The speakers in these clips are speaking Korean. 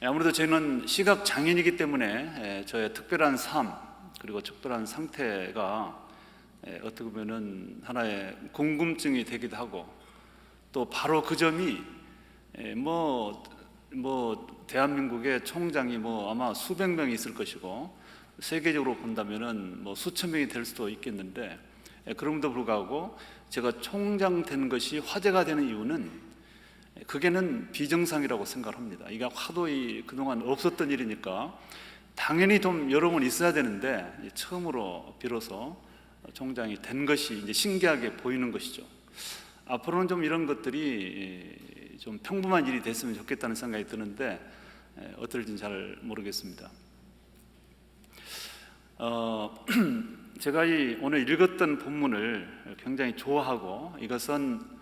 아무래도 저는 시각 장애인이기 때문에 저의 특별한 삶 그리고 특별한 상태가 어떻게 보면은 하나의 궁금증이 되기도 하고, 또 바로 그 점이 대한민국의 총장이 아마 수백 명이 있을 것이고, 세계적으로 본다면은 수천 명이 될 수도 있겠는데, 그럼에도 불구하고 제가 총장 된 것이 화제가 되는 이유는 그게는 비정상이라고 생각합니다. 이게 하도 그동안 없었던 일이니까 당연히 좀 여러 번 있어야 되는데, 처음으로 비로소 총장이 된 것이 이제 신기하게 보이는 것이죠. 앞으로는 좀 이런 것들이 좀 평범한 일이 됐으면 좋겠다는 생각이 드는데 어떨지는 잘 모르겠습니다. 제가 오늘 읽었던 본문을 굉장히 좋아하고, 이것은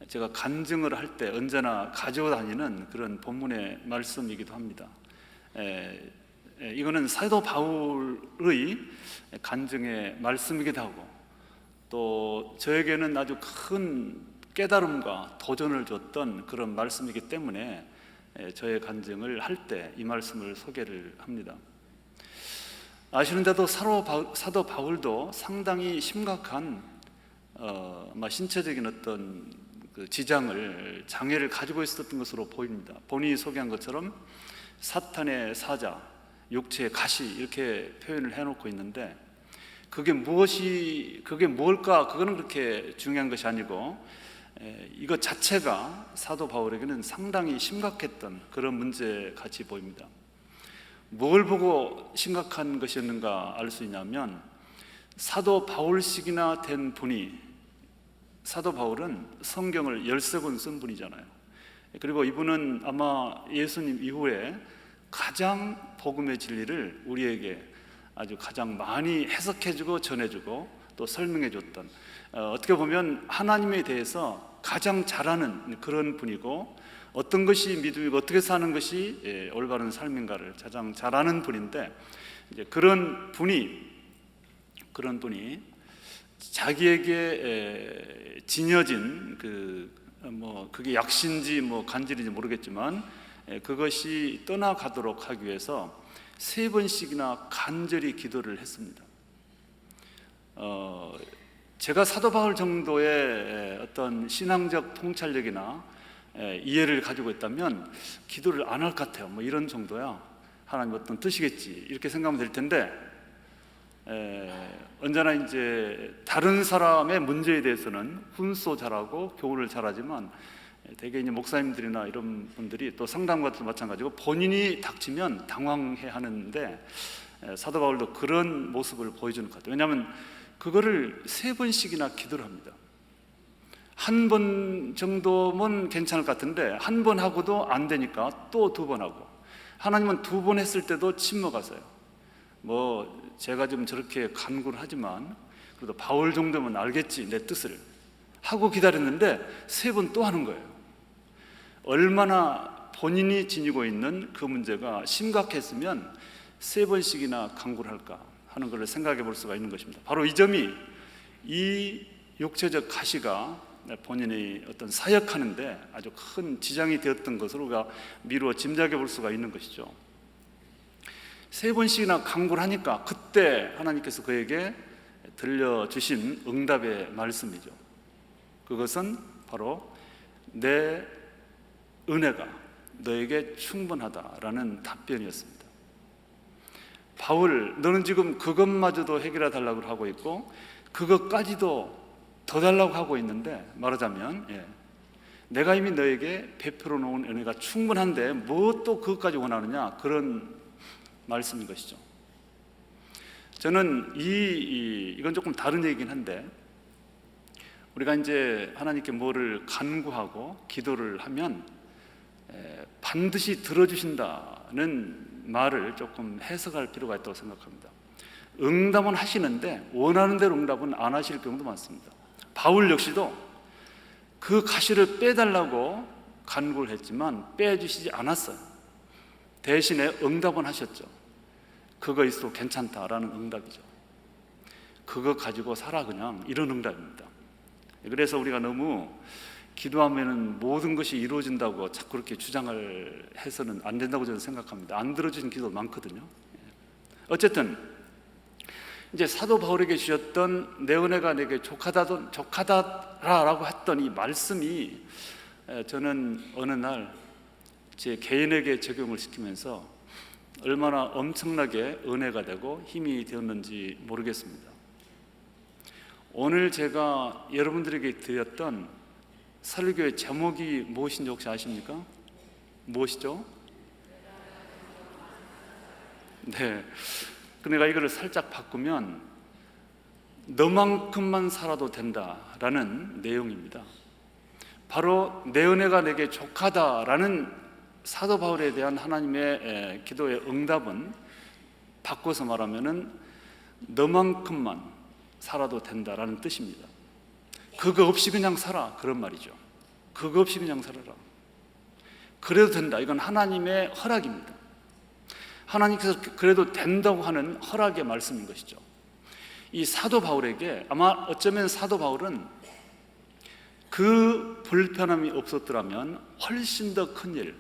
제가 간증을 할 때 언제나 가지고 다니는 그런 본문의 말씀이기도 합니다. 이거는 사도 바울의 간증의 말씀이기도 하고, 또 저에게는 아주 큰 깨달음과 도전을 줬던 그런 말씀이기 때문에 저의 간증을 할 때 이 말씀을 소개를 합니다. 아시는데도 사도 바울도 상당히 심각한 신체적인 어떤 장애를 가지고 있었던 것으로 보입니다. 본인이 소개한 것처럼 사탄의 사자, 육체의 가시, 이렇게 표현을 해놓고 있는데, 그게 뭘까? 그거는 그렇게 중요한 것이 아니고, 이것 자체가 사도 바울에게는 상당히 심각했던 그런 문제 같이 보입니다. 뭘 보고 심각한 것이었는가 알 수 있냐면, 사도 바울식이나 된 분이, 사도 바울은 성경을 13권 쓴 분이잖아요. 그리고 이분은 아마 예수님 이후에 가장 복음의 진리를 우리에게 아주 가장 많이 해석해주고 전해주고 또 설명해줬던, 어떻게 보면 하나님에 대해서 가장 잘 아는 그런 분이고, 어떤 것이 믿음이고 어떻게 사는 것이 올바른 삶인가를 가장 잘 아는 분인데, 이제 그런 분이 자기에게 지녀진 그게 약신지 간질인지 모르겠지만, 그것이 떠나가도록 하기 위해서 3번씩이나 간절히 기도를 했습니다. 제가 사도 바울 정도의 어떤 신앙적 통찰력이나 이해를 가지고 있다면 기도를 안 할 것 같아요. 이런 정도야. 하나님 어떤 뜻이겠지, 이렇게 생각하면 될 텐데, 언제나 이제 다른 사람의 문제에 대해서는 훈수 잘하고 교훈을 잘하지만, 대개 이제 목사님들이나 이런 분들이 또 상담과도 마찬가지고 본인이 닥치면 당황해 하는데, 사도 바울도 그런 모습을 보여주는 것 같아요. 왜냐하면 그거를 3번씩이나 기도를 합니다. 한 번 정도면 괜찮을 것 같은데, 한 번 하고도 안 되니까 또 2번 하고, 하나님은 2번 했을 때도 침묵하세요. 제가 좀 저렇게 간구를 하지만 그래도 바울 정도면 알겠지, 내 뜻을 하고 기다렸는데 3번 또 하는 거예요. 얼마나 본인이 지니고 있는 그 문제가 심각했으면 3번씩이나 간구를 할까 하는 걸 생각해 볼 수가 있는 것입니다. 바로 이 점이, 이 육체적 가시가 본인의 어떤 사역하는데 아주 큰 지장이 되었던 것으로 우리가 미루어 짐작해 볼 수가 있는 것이죠. 3번씩이나 간구를 하니까 그때 하나님께서 그에게 들려주신 응답의 말씀이죠. 그것은 바로 내 은혜가 너에게 충분하다라는 답변이었습니다. 바울, 너는 지금 그것마저도 해결해 달라고 하고 있고 그것까지도 더 달라고 하고 있는데, 말하자면 내가 이미 너에게 베풀어 놓은 은혜가 충분한데 뭐 또 그것까지 원하느냐, 그런 말씀인 것이죠. 저는 이건 조금 다른 얘기긴 한데, 우리가 이제 하나님께 뭐를 간구하고 기도를 하면 반드시 들어주신다는 말을 조금 해석할 필요가 있다고 생각합니다. 응답은 하시는데 원하는 대로 응답은 안 하실 경우도 많습니다. 바울 역시도 그 가시를 빼달라고 간구를 했지만 빼주시지 않았어요. 대신에 응답은 하셨죠. 그거 있어도 괜찮다라는 응답이죠. 그거 가지고 살아, 그냥, 이런 응답입니다. 그래서 우리가 너무 기도하면은 모든 것이 이루어진다고 자꾸 그렇게 주장을 해서는 안 된다고 저는 생각합니다. 안 들어지는 기도 많거든요. 어쨌든 이제 사도 바울에게 주셨던 내 은혜가 내게 족하다라고 했던 이 말씀이 저는 어느 날 제 개인에게 적용을 시키면서 얼마나 엄청나게 은혜가 되고 힘이 되었는지 모르겠습니다. 오늘 제가 여러분들에게 드렸던 설교의 제목이 무엇인지 혹시 아십니까? 무엇이죠? 네, 내가 이거를 살짝 바꾸면 너만큼만 살아도 된다라는 내용입니다. 바로 내 은혜가 내게 족하다라는 사도 바울에 대한 하나님의 기도의 응답은 바꿔서 말하면은 너만큼만 살아도 된다라는 뜻입니다. 그거 없이 그냥 살아, 그런 말이죠. 그거 없이 그냥 살아라. 그래도 된다. 이건 하나님의 허락입니다. 하나님께서 그래도 된다고 하는 허락의 말씀인 것이죠. 이 사도 바울에게 아마 어쩌면 사도 바울은 그 불편함이 없었더라면 훨씬 더 큰 일,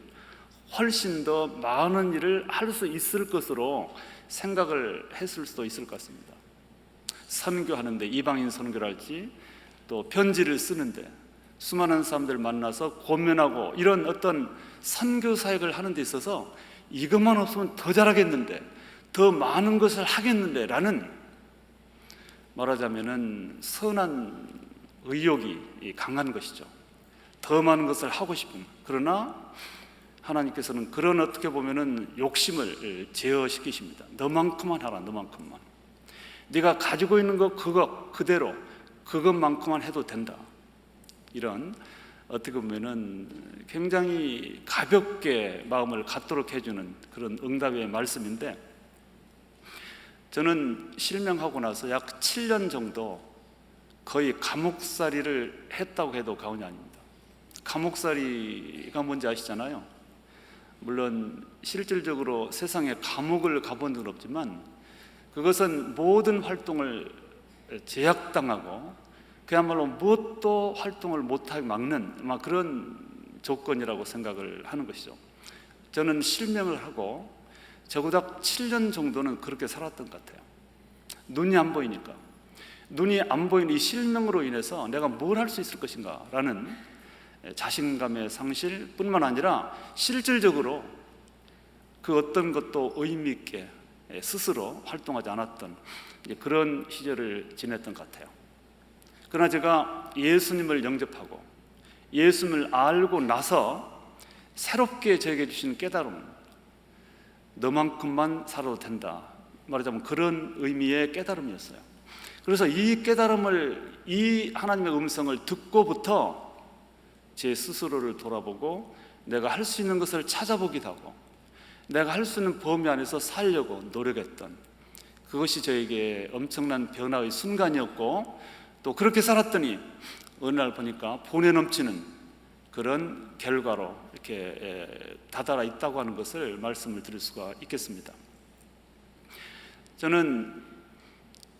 훨씬 더 많은 일을 할 수 있을 것으로 생각을 했을 수도 있을 것 같습니다. 선교하는데, 이방인 선교랄지 또 편지를 쓰는데 수많은 사람들 만나서 권면하고 이런 어떤 선교 사역을 하는 데 있어서 이것만 없으면 더 잘하겠는데, 더 많은 것을 하겠는데 라는, 말하자면은 선한 의욕이 강한 것이죠. 더 많은 것을 하고 싶은. 그러나 하나님께서는 그런 어떻게 보면은 욕심을 제어시키십니다. 너만큼만 하라, 너만큼만. 네가 가지고 있는 것 그거 그대로 그것만큼만 해도 된다. 이런 어떻게 보면은 굉장히 가볍게 마음을 갖도록 해주는 그런 응답의 말씀인데, 저는 실명하고 나서 약 7년 정도 거의 감옥살이를 했다고 해도 과언이 아닙니다. 감옥살이가 뭔지 아시잖아요. 물론 실질적으로 세상에 감옥을 가본 적은 없지만 그것은 모든 활동을 제약당하고 그야말로 무엇도 활동을 못하게 막는 그런 조건이라고 생각을 하는 것이죠. 저는 실명을 하고 적어도 7년 정도는 그렇게 살았던 것 같아요. 눈이 안 보이니까. 눈이 안 보이는 이 실명으로 인해서 내가 뭘 할 수 있을 것인가 라는 자신감의 상실뿐만 아니라 실질적으로 그 어떤 것도 의미 있게 스스로 활동하지 않았던 그런 시절을 지냈던 것 같아요. 그러나 제가 예수님을 영접하고 예수님을 알고 나서 새롭게 저에게 주신 깨달음은 너만큼만 살아도 된다, 말하자면 그런 의미의 깨달음이었어요. 그래서 이 깨달음을, 이 하나님의 음성을 듣고부터 제 스스로를 돌아보고 내가 할 수 있는 것을 찾아보기도 하고 내가 할 수 있는 범위 안에서 살려고 노력했던, 그것이 저에게 엄청난 변화의 순간이었고, 또 그렇게 살았더니 어느 날 보니까 본에 넘치는 그런 결과로 이렇게 다다라 있다고 하는 것을 말씀을 드릴 수가 있겠습니다. 저는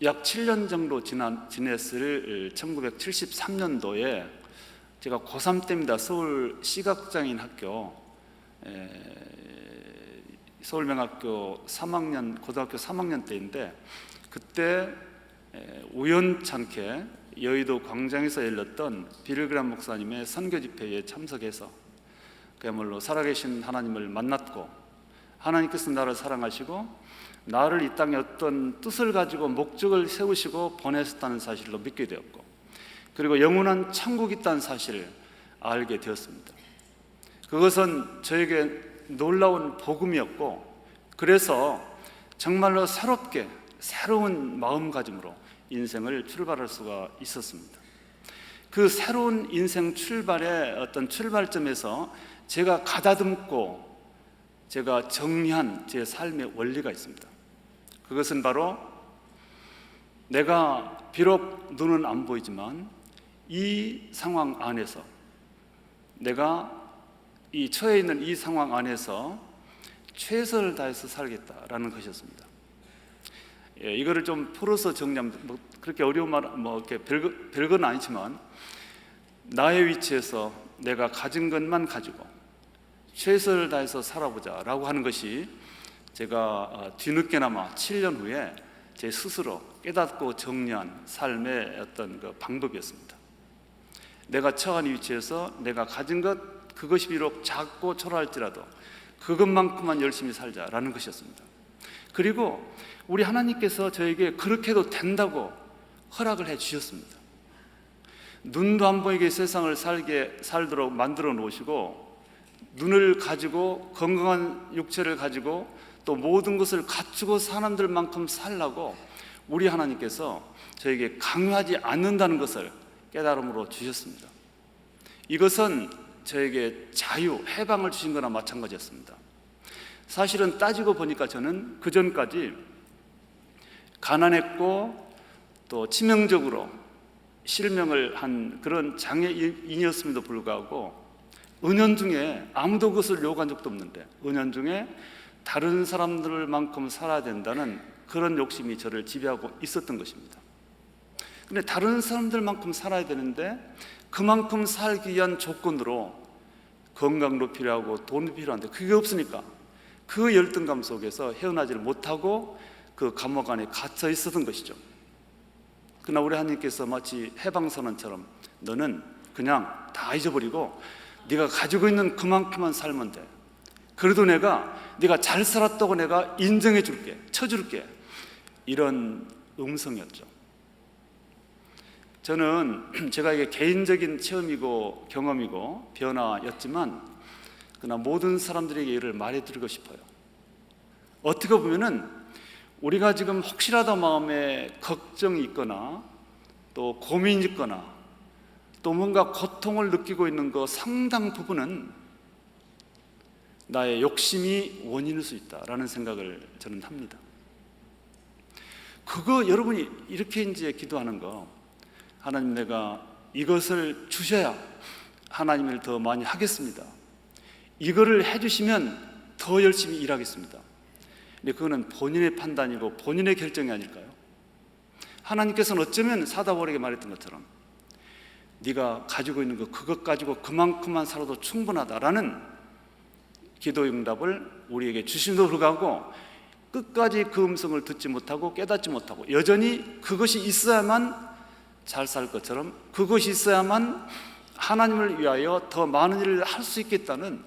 약 7년 정도 지냈을 1973년도에 제가 고3 때입니다. 서울 시각장애인 학교, 서울명학교 3학년, 고등학교 3학년 때인데, 그때 우연찮게 여의도 광장에서 열렸던 빌그람 목사님의 선교 집회에 참석해서 그야말로 살아계신 하나님을 만났고, 하나님께서 나를 사랑하시고 나를 이 땅에 어떤 뜻을 가지고 목적을 세우시고 보내셨다는 사실로 믿게 되었고, 그리고 영원한 천국이 있다는 사실을 알게 되었습니다. 그것은 저에게 놀라운 복음이었고, 그래서 정말로 새롭게 새로운 마음가짐으로 인생을 출발할 수가 있었습니다. 그 새로운 인생 출발의 어떤 출발점에서 제가 가다듬고 제가 정리한 제 삶의 원리가 있습니다. 그것은 바로 내가 비록 눈은 안 보이지만 이 상황 안에서, 내가 이 처해 있는 이 상황 안에서 최선을 다해서 살겠다라는 것이었습니다. 이거를 좀 풀어서 정리하면 그렇게 어려운 말, 이렇게 별건 아니지만, 나의 위치에서 내가 가진 것만 가지고 최선을 다해서 살아보자 라고 하는 것이 제가 뒤늦게나마 7년 후에 제 스스로 깨닫고 정리한 삶의 어떤 그 방법이었습니다. 내가 처한 위치에서 내가 가진 것, 그것이 비록 작고 초라할지라도 그것만큼만 열심히 살자라는 것이었습니다. 그리고 우리 하나님께서 저에게 그렇게 해도 된다고 허락을 해 주셨습니다. 눈도 안 보이게 세상을 살도록 만들어 놓으시고, 눈을 가지고 건강한 육체를 가지고 또 모든 것을 갖추고 사람들만큼 살라고 우리 하나님께서 저에게 강요하지 않는다는 것을 깨달음으로 주셨습니다. 이것은 저에게 자유, 해방을 주신 거나 마찬가지였습니다. 사실은 따지고 보니까 저는 그 전까지 가난했고 또 치명적으로 실명을 한 그런 장애인이었음에도 불구하고 은연중에 아무도 그것을 요구한 적도 없는데 은연중에 다른 사람들만큼 살아야 된다는 그런 욕심이 저를 지배하고 있었던 것입니다. 근데 다른 사람들만큼 살아야 되는데 그만큼 살기 위한 조건으로 건강도 필요하고 돈도 필요한데 그게 없으니까 그 열등감 속에서 헤어나지를 못하고 그 감옥 안에 갇혀 있었던 것이죠. 그러나 우리 하나님께서 마치 해방선언처럼 너는 그냥 다 잊어버리고 네가 가지고 있는 그만큼만 살면 돼. 그래도 네가 잘 살았다고 내가 인정해 줄게, 쳐줄게. 이런 음성이었죠. 저는 제가 이게 개인적인 체험이고 경험이고 변화였지만 그러나 모든 사람들에게 이를 말해드리고 싶어요. 어떻게 보면은 우리가 지금 혹시라도 마음에 걱정이 있거나 또 고민이 있거나 또 뭔가 고통을 느끼고 있는 거 상당 부분은 나의 욕심이 원인일 수 있다라는 생각을 저는 합니다. 그거 여러분이 이렇게 이제 기도하는 거, 하나님 내가 이것을 주셔야 하나님을 더 많이 하겠습니다. 이거를 해주시면 더 열심히 일하겠습니다. 근데 그거는 본인의 판단이고 본인의 결정이 아닐까요? 하나님께서는 어쩌면 사다버리게 말했던 것처럼 네가 가지고 있는 거 그것 가지고 그만큼만 살아도 충분하다라는 기도 응답을 우리에게 주심도 불구하고 끝까지 그 음성을 듣지 못하고 깨닫지 못하고 여전히 그것이 있어야만 잘 살 것처럼 그것이 있어야만 하나님을 위하여 더 많은 일을 할 수 있겠다는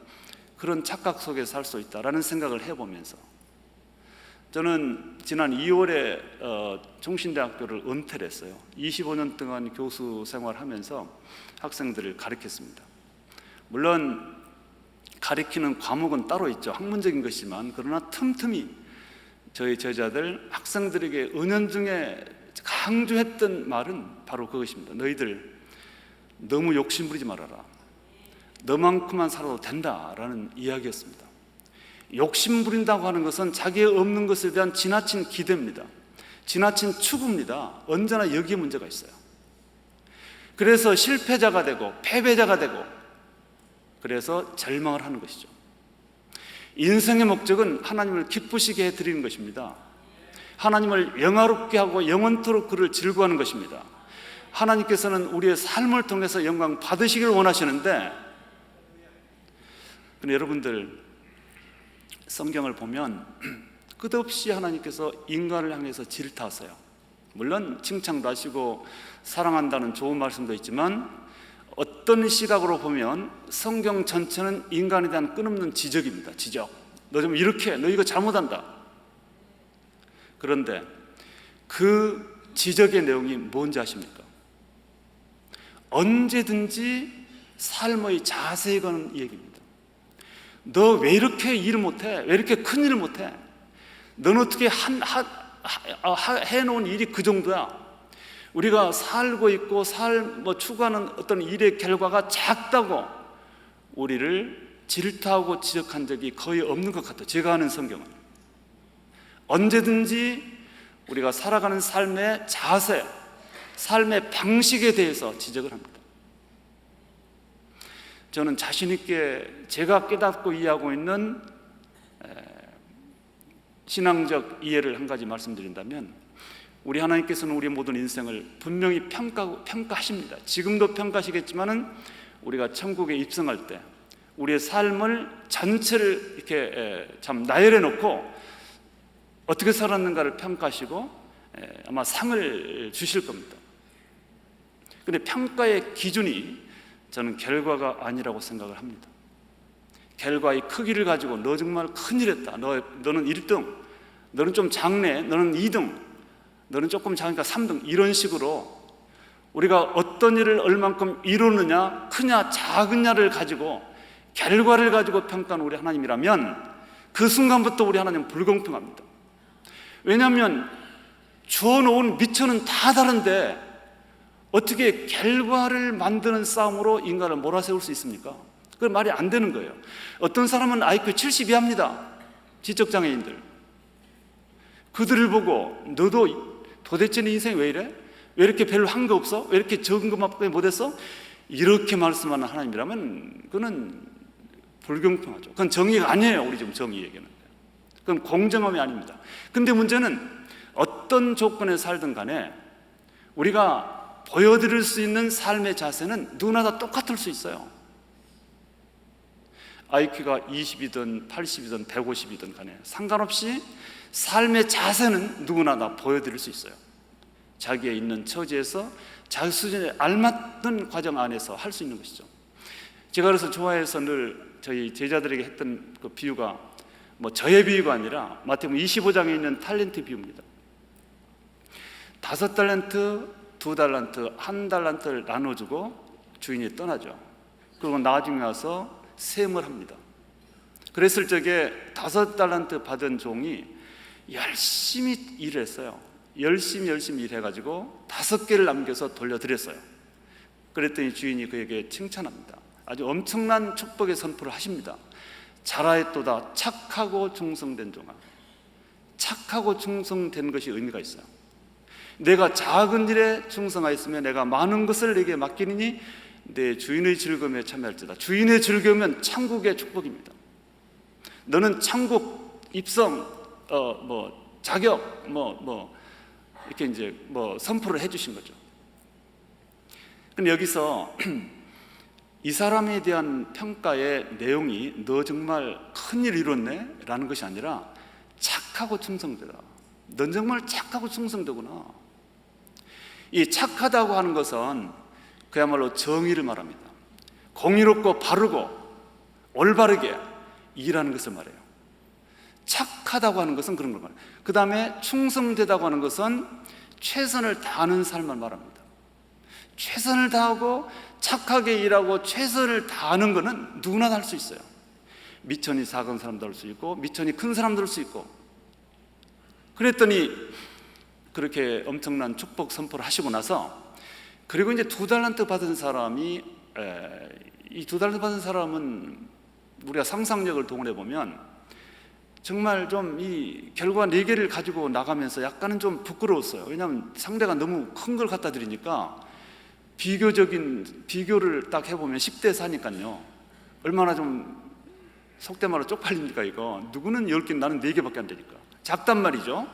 그런 착각 속에 살 수 있다라는 생각을 해보면서 저는 지난 2월에 종신대학교를 은퇴를 했어요. 25년 동안 교수 생활하면서 학생들을 가르쳤습니다. 물론 가르치는 과목은 따로 있죠. 학문적인 것이지만 그러나 틈틈이 저희 제자들 학생들에게 은연중에 강조했던 말은 바로 그것입니다. 너희들 너무 욕심 부리지 말아라. 너만큼만 살아도 된다라는 이야기였습니다. 욕심 부린다고 하는 것은 자기의 없는 것에 대한 지나친 기대입니다. 지나친 추구입니다. 언제나 여기에 문제가 있어요. 그래서 실패자가 되고 패배자가 되고 그래서 절망을 하는 것이죠. 인생의 목적은 하나님을 기쁘시게 해드리는 것입니다. 하나님을 영화롭게 하고 영원토록 그를 즐거워하는 것입니다. 하나님께서는 우리의 삶을 통해서 영광 받으시길 원하시는데 근데 여러분들 성경을 보면 끝없이 하나님께서 인간을 향해서 질타하세요. 물론 칭찬도 하시고 사랑한다는 좋은 말씀도 있지만 어떤 시각으로 보면 성경 전체는 인간에 대한 끊임없는 지적입니다. 지적. 너 좀 이렇게 해. 너 이거 잘못한다. 그런데 그 지적의 내용이 뭔지 아십니까? 언제든지 삶의 자세에 관한 얘기입니다. 너 왜 이렇게 일을 못해? 왜 이렇게 큰 일을 못해? 너는 어떻게 해놓은 일이 그 정도야? 우리가 살고 있고 추구하는 어떤 일의 결과가 작다고 우리를 질타하고 지적한 적이 거의 없는 것 같아요. 제가 아는 성경은 언제든지 우리가 살아가는 삶의 자세, 삶의 방식에 대해서 지적을 합니다. 저는 자신 있게 제가 깨닫고 이해하고 있는 신앙적 이해를 한 가지 말씀드린다면 우리 하나님께서는 우리 모든 인생을 분명히 평가하십니다. 지금도 평가하시겠지만은 우리가 천국에 입성할 때 우리의 삶을 전체를 이렇게 참 나열해 놓고 어떻게 살았는가를 평가하시고 아마 상을 주실 겁니다. 근데 평가의 기준이 저는 결과가 아니라고 생각을 합니다. 결과의 크기를 가지고 너 정말 큰일 했다, 너는 1등, 너는 좀 작네, 너는 2등, 너는 조금 작으니까 3등, 이런 식으로 우리가 어떤 일을 얼만큼 이루느냐, 크냐 작으냐를 가지고 결과를 가지고 평가하는 우리 하나님이라면 그 순간부터 우리 하나님은 불공평합니다. 왜냐하면 주어놓은 미천은 다 다른데 어떻게 결과를 만드는 싸움으로 인간을 몰아세울 수 있습니까? 그건 말이 안 되는 거예요. 어떤 사람은 IQ 70 이하입니다. 지적장애인들. 그들을 보고 너도 도대체 네 인생이 왜 이래? 왜 이렇게 별로 한 거 없어? 왜 이렇게 적은 것밖에 못했어? 이렇게 말씀하는 하나님이라면 그는 불공평하죠. 그건 정의가 아니에요. 우리 지금 정의 얘기하는데 그건 공정함이 아닙니다. 근데 문제는 어떤 조건에 살든 간에 우리가 보여드릴 수 있는 삶의 자세는 누구나 다 똑같을 수 있어요. IQ가 20이든 80이든 150이든 간에 상관없이 삶의 자세는 누구나 다 보여드릴 수 있어요. 자기의 있는 처지에서 자기 수준에 알맞는 과정 안에서 할 수 있는 것이죠. 제가 그래서 좋아해서 늘 저희 제자들에게 했던 그 비유가 저의 비유가 아니라 마태복음 25장에 있는 탤런트 비유입니다. 5달란트, 2달란트, 1달란트를 나눠주고 주인이 떠나죠. 그리고 나중에 와서 셈을 합니다. 그랬을 적에 5달란트 받은 종이 열심히 일을 했어요. 열심히 일해가지고 5개를 남겨서 돌려드렸어요. 그랬더니 주인이 그에게 칭찬합니다. 아주 엄청난 축복의 선포를 하십니다. 잘하였도다 착하고 충성된 종아. 착하고 충성된 것이 의미가 있어요. 내가 작은 일에 충성하였으면 내가 많은 것을 내게 맡기니 내 주인의 즐거움에 참여할지다. 주인의 즐거움은 천국의 축복입니다. 너는 천국 입성 자격 이렇게 이제 선포를 해주신 거죠. 근데 여기서 이 사람에 대한 평가의 내용이 너 정말 큰일 이뤘네? 라는 것이 아니라 착하고 충성되다. 넌 정말 착하고 충성되구나. 이 착하다고 하는 것은 그야말로 정의를 말합니다. 공의롭고 바르고 올바르게 일하는 것을 말해요. 착하다고 하는 것은 그런 걸 말해요. 그 다음에 충성되다고 하는 것은 최선을 다하는 삶을 말합니다. 최선을 다하고 착하게 일하고 최선을 다하는 것은 누구나 다 할 수 있어요. 미천이 작은 사람도 할 수 있고 미천이 큰 사람도 할 수 있고. 그랬더니 그렇게 엄청난 축복 선포를 하시고 나서 그리고 이제 2달란트 받은 사람이 이 2달란트 받은 사람은 우리가 상상력을 동원해 보면 정말 좀 이 결과 4개를 가지고 나가면서 약간은 좀 부끄러웠어요. 왜냐하면 상대가 너무 큰 걸 갖다 드리니까 비교를 딱 해보면 10대 4니까요 얼마나 좀 속된 말로 쪽팔립니까 이거. 누구는 10개 나는 4개밖에 안 되니까 작단 말이죠.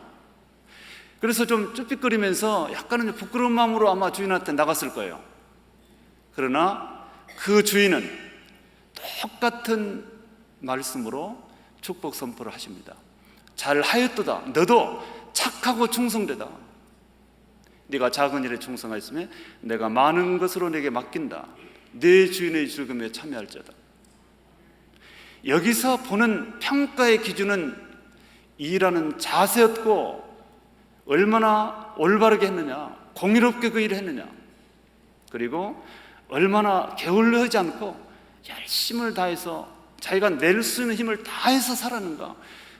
그래서 좀 쭈삣거리면서 약간은 부끄러운 마음으로 아마 주인한테 나갔을 거예요. 그러나 그 주인은 똑같은 말씀으로 축복 선포를 하십니다. 잘하였도다. 너도 착하고 충성되다. 네가 작은 일에 충성하였으면 내가 많은 것으로 내게 맡긴다. 내 주인의 즐거움에 참여할지어다. 여기서 보는 평가의 기준은 일하는 자세였고 얼마나 올바르게 했느냐, 공의롭게 그 일을 했느냐, 그리고 얼마나 게을러하지 않고 열심을 다해서 자기가 낼 수 있는 힘을 다해서 살았는가,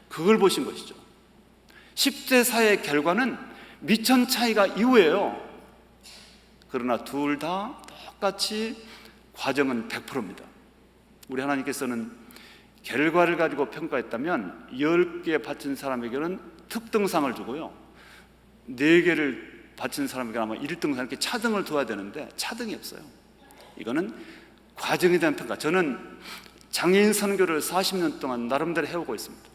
그걸 보신 것이죠. 10대 4의 결과는 미천 차이가 이후예요. 그러나 둘 다 똑같이 과정은 100%입니다. 우리 하나님께서는 결과를 가지고 평가했다면 10개 바친 사람에게는 특등상을 주고요 4개를 바친 사람에게 아마 1등상 이렇게 차등을 둬야 되는데 차등이 없어요. 이거는 과정에 대한 평가. 저는 장애인 선교를 40년 동안 나름대로 해오고 있습니다.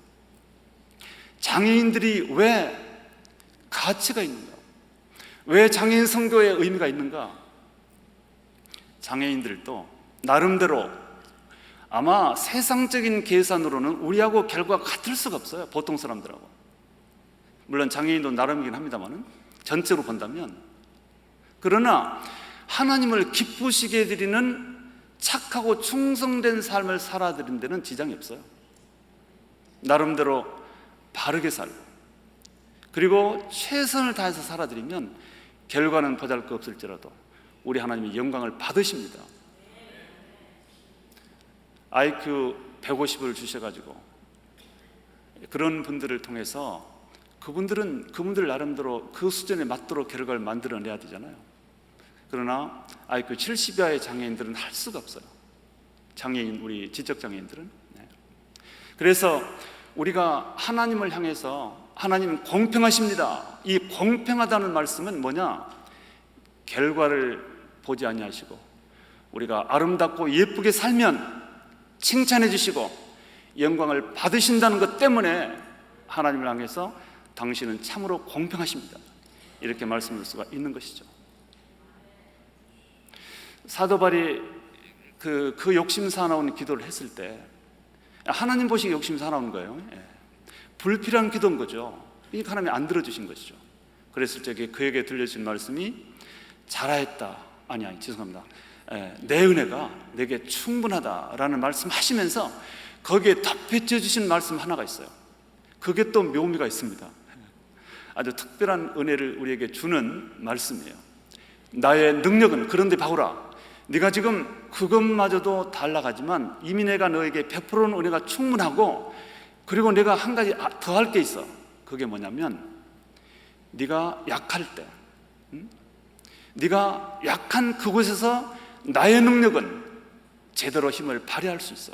장애인들이 왜 가치가 있는가, 왜 장애인 선교에 의미가 있는가? 장애인들도 나름대로 아마 세상적인 계산으로는 우리하고 결과가 같을 수가 없어요. 보통 사람들하고. 물론 장애인도 나름이긴 합니다만 전체로 본다면. 그러나 하나님을 기쁘시게 해드리는 착하고 충성된 삶을 살아드리는 데는 지장이 없어요. 나름대로 바르게 살고 그리고 최선을 다해서 살아드리면 결과는 보잘것없을지라도 우리 하나님이 영광을 받으십니다. IQ 150을 주셔가지고 그런 분들을 통해서 그분들 나름대로 그 수준에 맞도록 결과를 만들어내야 되잖아요. 그러나 IQ 70 이하의 장애인들은 할 수가 없어요. 우리 지적장애인들은. 그래서 우리가 하나님을 향해서 하나님은 공평하십니다. 이 공평하다는 말씀은 뭐냐? 결과를 보지 아니하시고 우리가 아름답고 예쁘게 살면 칭찬해 주시고 영광을 받으신다는 것 때문에 하나님을 향해서 당신은 참으로 공평하십니다. 이렇게 말씀할 수가 있는 것이죠. 사도 바울이 그 욕심 사나운 기도를 했을 때 하나님 보시기에 욕심 사나운 거예요. 불필요한 기도인 거죠. 그러니까 하나님이 안 들어주신 것이죠. 그랬을 적에 그에게 들려주신 말씀이 잘하였다. 아니 죄송합니다. 내 은혜가 내게 충분하다라는 말씀하시면서 거기에 덧붙여 주신 말씀 하나가 있어요. 그게 또 묘미가 있습니다. 아주 특별한 은혜를 우리에게 주는 말씀이에요. 나의 능력은, 그런데 바울아, 네가 지금 그것마저도 달라가지만 이미 내가 너에게 베풀어놓은 은혜가 충분하고, 그리고 내가 한 가지 더 할 게 있어. 그게 뭐냐면 네가 약할 때, 네가 약한 그곳에서 나의 능력은 제대로 힘을 발휘할 수 있어.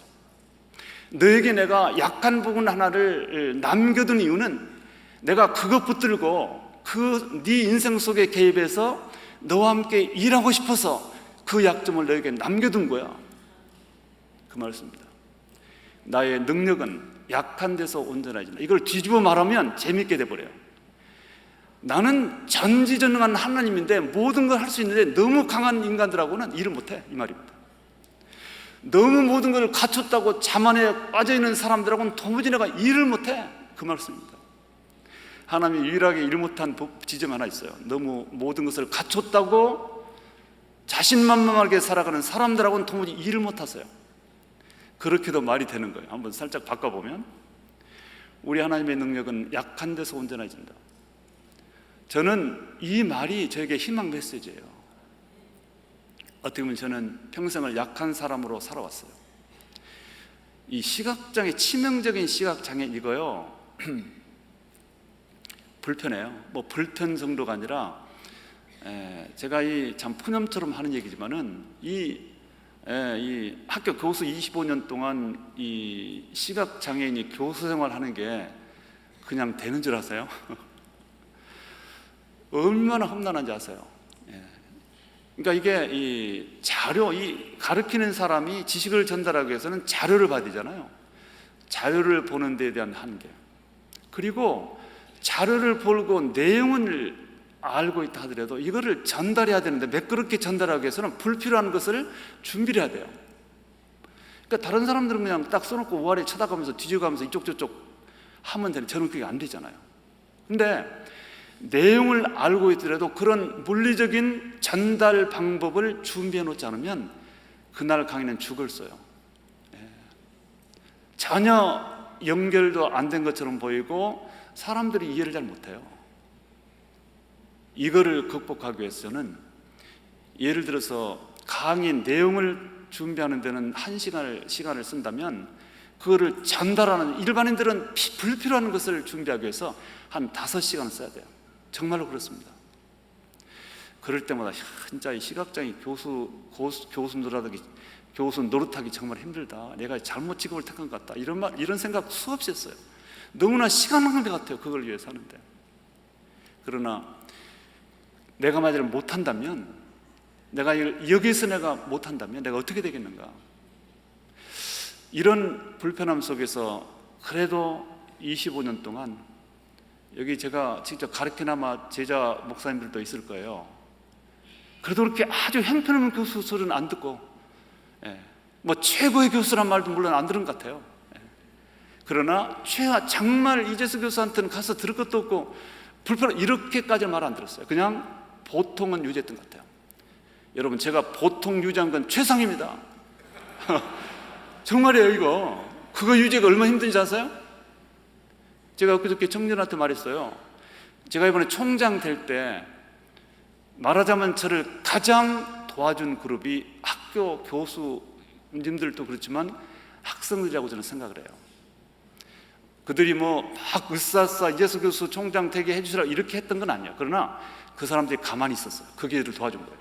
너에게 내가 약한 부분 하나를 남겨둔 이유는 내가 그것 붙들고 네 인생 속에 개입해서 너와 함께 일하고 싶어서 그 약점을 너에게 남겨둔 거야. 그 말씀입니다. 나의 능력은 약한 데서 온전하지만, 이걸 뒤집어 말하면 재밌게 돼버려요. 나는 전지전능한 하나님인데 모든 걸 할 수 있는데 너무 강한 인간들하고는 일을 못해, 이 말입니다. 너무 모든 걸 갖췄다고 자만에 빠져있는 사람들하고는 도무지 내가 일을 못해, 그 말씀입니다. 하나님이 유일하게 일 못한 지점 하나 있어요. 너무 모든 것을 갖췄다고 자신만만하게 살아가는 사람들하고는 도무지 일을 못하세요. 그렇게도 말이 되는 거예요. 한번 살짝 바꿔보면, 우리 하나님의 능력은 약한 데서 온전해진다. 저는 이 말이 저에게 희망 메시지예요. 어떻게 보면 저는 평생을 약한 사람으로 살아왔어요. 이 시각장애, 치명적인 시각장애 이거요 불편해요. 뭐 불편 정도가 아니라, 제가 참 푸념처럼 하는 얘기지만은 이 학교 교수 25년 동안 이 시각장애인이 교수 생활하는 게 그냥 되는 줄 아세요? 얼마나 험난한지 아세요? 그러니까 이게 이 자료, 가르치는 사람이 지식을 전달하기 위해서는 자료를 봐야 되잖아요. 자료를 보는 데에 대한 한계, 그리고 자료를 보고 내용을 알고 있다 하더라도 이거를 전달해야 되는데 매끄럽게 전달하기 위해서는 불필요한 것을 준비를 해야 돼요. 그러니까 다른 사람들은 그냥 딱 써놓고 우아래 쳐다가면서 뒤져가면서 이쪽 저쪽 하면 되는데 저는 그게 안 되잖아요. 근데 내용을 알고 있더라도 그런 물리적인 전달 방법을 준비해 놓지 않으면 그날 강의는 죽을 써요. 전혀 연결도 안 된 것처럼 보이고 사람들이 이해를 잘 못해요. 이거를 극복하기 위해서는, 예를 들어서 강의 내용을 준비하는 데는 1시간을 쓴다면 그거를 전달하는, 일반인들은 불필요한 것을 준비하기 위해서 한 5시간을 써야 돼요. 정말로 그렇습니다. 그럴 때마다 진짜 이 시각장애 교수 노릇하기 정말 힘들다, 내가 잘못 직업을 택한 것 같다, 이런 생각 수없이 했어요. 너무나 시간 낭비 같아요, 그걸 위해서 하는데. 그러나 내가 만약에 못한다면, 여기서 내가 못한다면 내가 어떻게 되겠는가. 이런 불편함 속에서 그래도 25년 동안 여기 제가 직접 가르치나마 제자 목사님들도 있을 거예요. 그래도 그렇게 아주 형편없는 교수 소리는 안 듣고, 뭐 최고의 교수란 말도 물론 안 들은 것 같아요. 그러나 정말 이재수 교수한테는 가서 들을 것도 없고 불편, 이렇게까지 말 안 들었어요. 그냥 보통은 유지했던 것 같아요. 여러분, 제가 보통 유지한 건 최상입니다. 정말이에요. 이거 그거 유지가 얼마나 힘든지 아세요? 제가 그저께 청년한테 말했어요. 제가 이번에 총장 될 때 말하자면 저를 가장 도와준 그룹이 학교 교수님들도 그렇지만 학생들이라고 저는 생각을 해요. 그들이 뭐 막 으쌰으쌰 이재수 교수 총장 되게 해주시라 이렇게 했던 건 아니에요. 그러나 그 사람들이 가만히 있었어요. 그게 저를 도와준 거예요.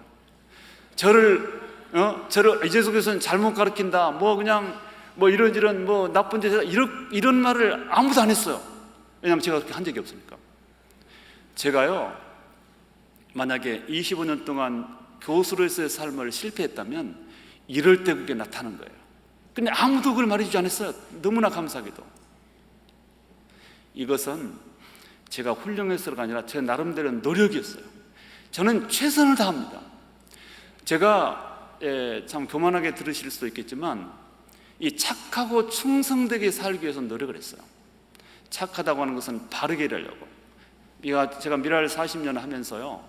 저를 이재수 교수는 잘못 가르친다, 뭐 그냥 뭐 이런 뭐 나쁜 제자, 이런 말을 아무도 안 했어요. 왜냐하면 제가 그렇게 한 적이 없으니까. 제가요, 만약에 25년 동안 교수로서의 삶을 실패했다면 이럴 때 그게 나타나는 거예요. 근데 아무도 그걸 말해주지 않았어요. 너무나 감사하게도. 이것은 제가 훌륭해서가 아니라 제 나름대로 노력이었어요. 저는 최선을 다합니다. 제가 참 교만하게 들으실 수도 있겠지만 이 착하고 충성되게 살기 위해서 노력을 했어요. 착하다고 하는 것은 바르게 일하려고. 제가 미랄 40년 하면서요,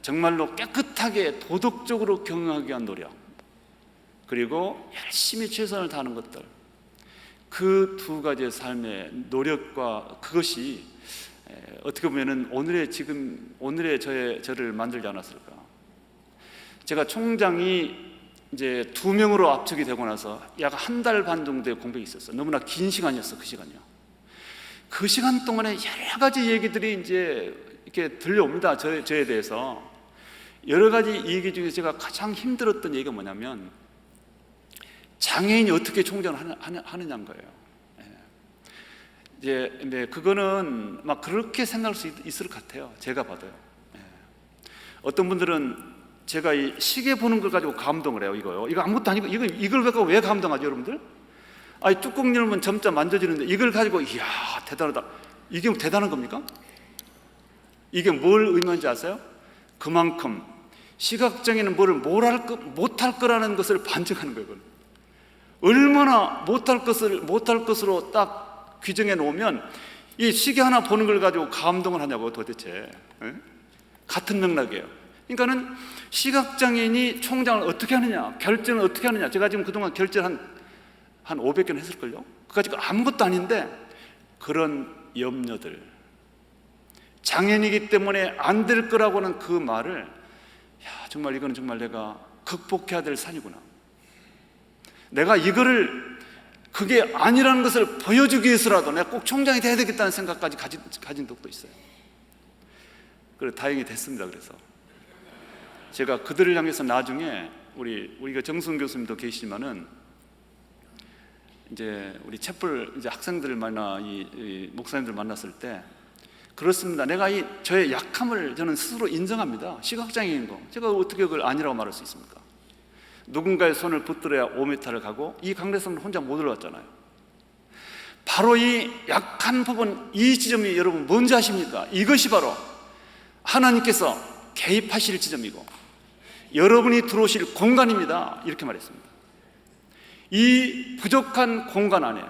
정말로 깨끗하게 도덕적으로 경영하기 위한 노력, 그리고 열심히 최선을 다하는 것들, 그 두 가지의 삶의 노력과 그것이 어떻게 보면은 오늘의 저를 만들지 않았을까. 제가 총장이 이제 2명으로 압축이 되고 나서 약 1달 반 정도의 공백이 있었어요. 너무나 긴 시간이었어. 그 시간이요. 그 시간 동안에 여러 가지 얘기들이 이제 이렇게 들려옵니다. 저에 대해서. 여러 가지 얘기 중에 제가 가장 힘들었던 얘기가 뭐냐면 장애인이 어떻게 총장을 하느냐는 거예요. 이제 그거는 막 그렇게 생각할 수 있을 것 같아요. 제가 봐도요. 어떤 분들은 제가 이 시계 보는 걸 가지고 감동을 해요. 이거 아무것도 아니고 이걸 갖고 왜 감동하죠, 여러분들? 아니, 뚜껑 열면 점자 만져지는데 이걸 가지고 이야 대단하다. 이게 대단한 겁니까? 이게 뭘 의미하는지 아세요? 그만큼 시각장애는 뭐를 못할 거라는 것을 반증하는 거예요. 그건. 얼마나 못할 것으로 딱 규정해 놓으면 이 시계 하나 보는 걸 가지고 감동을 하냐고 도대체. 같은 맥락이에요. 그러니까는 시각장애인이 총장을 어떻게 하느냐, 결정을 어떻게 하느냐. 제가 지금 그동안 결정 한 500개는 했을걸요? 그거 가지고 아무것도 아닌데 그런 염려들, 장애인이기 때문에 안 될 거라고 하는 그 말을 정말 이거는 정말 내가 극복해야 될 산이구나. 내가 이거를 그게 아니라는 것을 보여주기 위해서라도 내가 꼭 총장이 돼야 되겠다는 생각까지 가진 적도 있어요. 그래 다행히 됐습니다. 그래서 제가 그들을 향해서 나중에 우리가 정승 교수님도 계시지만은 이제 우리 촛불 이제 학생들을 이 목사님들 만났을 때 그렇습니다. 내가 저의 약함을 저는 스스로 인정합니다. 시각장애인 거 제가 어떻게 그걸 아니라고 말할 수 있습니까? 누군가의 손을 붙들어야 5m를 가고 이 강대상을 혼자 못 올라왔잖아요. 바로 이 약한 부분, 이 지점이 여러분 뭔지 아십니까? 이것이 바로 하나님께서 개입하실 지점이고 여러분이 들어오실 공간입니다. 이렇게 말했습니다. 이 부족한 공간 안에,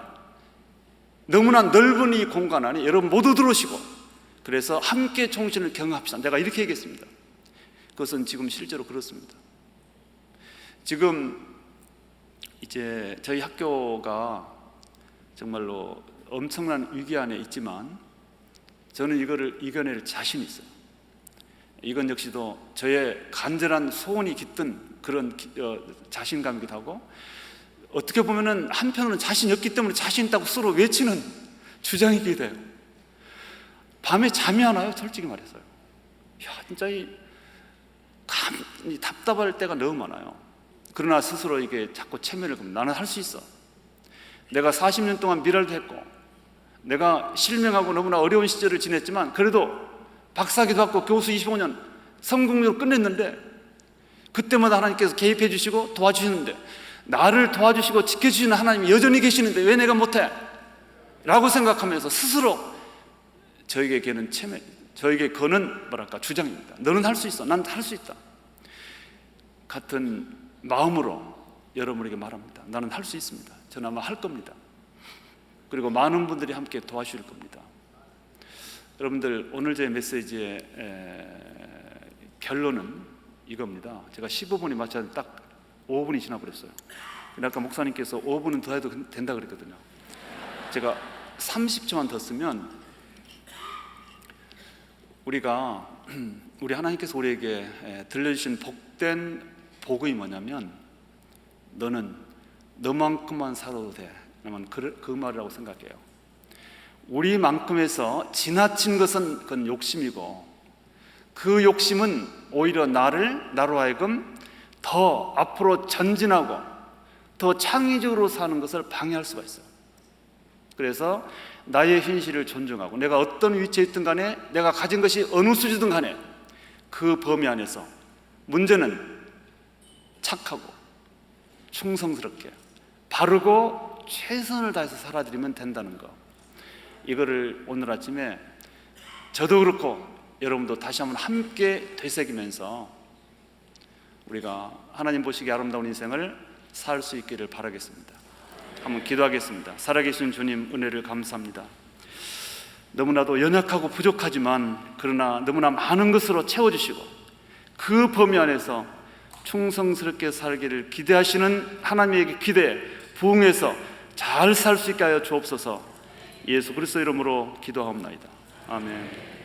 너무나 넓은 이 공간 안에 여러분 모두 들어오시고 그래서 함께 정신을 경험합시다. 내가 이렇게 얘기했습니다. 그것은 지금 실제로 그렇습니다. 지금 이제 저희 학교가 정말로 엄청난 위기 안에 있지만 저는 이거를 이겨낼 자신이 있어요. 이건 역시도 저의 간절한 소원이 깃든 그런 자신감이기도 하고 어떻게 보면은 한편으로는 자신이 없기 때문에 자신 있다고 서로 외치는 주장이기도 해요. 밤에 잠이 안 와요, 솔직히 말해서요. 진짜 이 답답할 때가 너무 많아요. 그러나 스스로 이게 자꾸 체면을 겁니다. 나는 할 수 있어. 내가 40년 동안 미랄도 했고 내가 실명하고 너무나 어려운 시절을 지냈지만 그래도 박사학위도 받고 교수 25년 성공적으로 끝냈는데 그때마다 하나님께서 개입해 주시고 도와주시는데 나를 도와주시고 지켜주시는 하나님이 여전히 계시는데 왜 내가 못해? 라고 생각하면서 스스로 저에게 거는 주장입니다. 너는 할 수 있어. 난 할 수 있다. 같은 마음으로 여러분에게 말합니다. 나는 할 수 있습니다. 저는 아마 할 겁니다. 그리고 많은 분들이 함께 도와주실 겁니다. 여러분들, 오늘 제 메시지의 결론은 이겁니다. 제가 15분이 맞춰서 딱 5분이 지나버렸어요. 아까 목사님께서 5분은 더 해도 된다 그랬거든요. 제가 30초만 더 쓰면 우리 하나님께서 우리에게 들려주신 복된 복음이 뭐냐면, 너는 너만큼만 살아도 돼. 그 말이라고 생각해요. 우리만큼에서 지나친 것은 그건 욕심이고, 그 욕심은 오히려 나로 하여금 더 앞으로 전진하고 더 창의적으로 사는 것을 방해할 수가 있어요. 그래서 나의 현실을 존중하고, 내가 어떤 위치에 있든 간에, 내가 가진 것이 어느 수준이든 간에 그 범위 안에서, 문제는 착하고 충성스럽게 바르고 최선을 다해서 살아드리면 된다는 거, 이거를 오늘 아침에 저도 그렇고 여러분도 다시 한번 함께 되새기면서 우리가 하나님 보시기에 아름다운 인생을 살 수 있기를 바라겠습니다. 한번 기도하겠습니다. 살아계신 주님, 은혜를 감사합니다. 너무나도 연약하고 부족하지만 그러나 너무나 많은 것으로 채워주시고, 그 범위 안에서 충성스럽게 살기를 기대하시는 하나님에게 기대에 부응해서 잘 살 수 있게 하여 주옵소서. 예수 그리스도 이름으로 기도하옵나이다. 아멘.